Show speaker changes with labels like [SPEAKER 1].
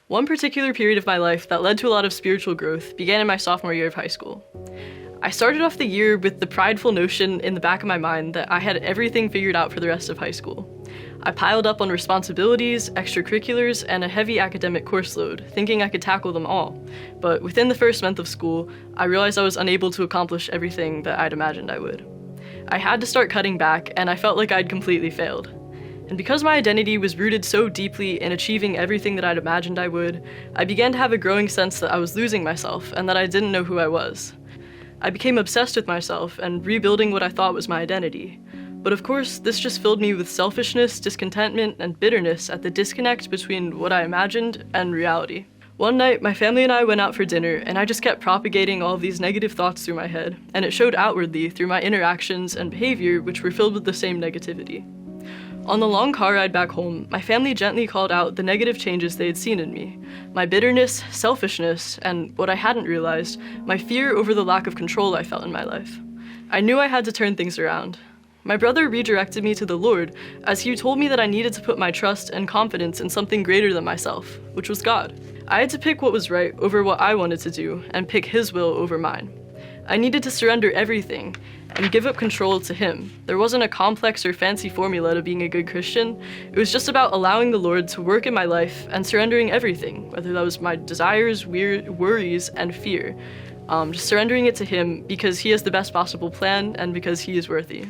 [SPEAKER 1] One particular period of my life that led to a lot of spiritual growth began in my sophomore year of high school. I started off the year with the prideful notion in the back of my mind that I had everything figured out for the rest of high school. I piled up on responsibilities, extracurriculars, and a heavy academic course load, thinking I could tackle them all. But within the first month of school, I realized I was unable to accomplish everything that I'd imagined I would. I had to start cutting back, and I felt like I'd completely failed. And because my identity was rooted so deeply in achieving everything that I'd imagined I would, I began to have a growing sense that I was losing myself and that I didn't know who I was. I became obsessed with myself and rebuilding what I thought was my identity. But of course, this just filled me with selfishness, discontentment, and bitterness at the disconnect between what I imagined and reality. One night, my family and I went out for dinner, and I just kept propagating all of these negative thoughts through my head, and it showed outwardly through my interactions and behavior, which were filled with the same negativity. On the long car ride back home, my family gently called out the negative changes they had seen in me. My bitterness, selfishness, and what I hadn't realized, my fear over the lack of control I felt in my life. I knew I had to turn things around. My brother redirected me to the Lord, as he told me that I needed to put my trust and confidence in something greater than myself, which was God. I had to pick what was right over what I wanted to do, and pick His will over mine. I needed to surrender everything, and give up control to Him. There wasn't a complex or fancy formula to being a good Christian. It was just about allowing the Lord to work in my life and surrendering everything, whether that was my desires, worries, and fear. Just surrendering it to Him because He has the best possible plan and because He is worthy.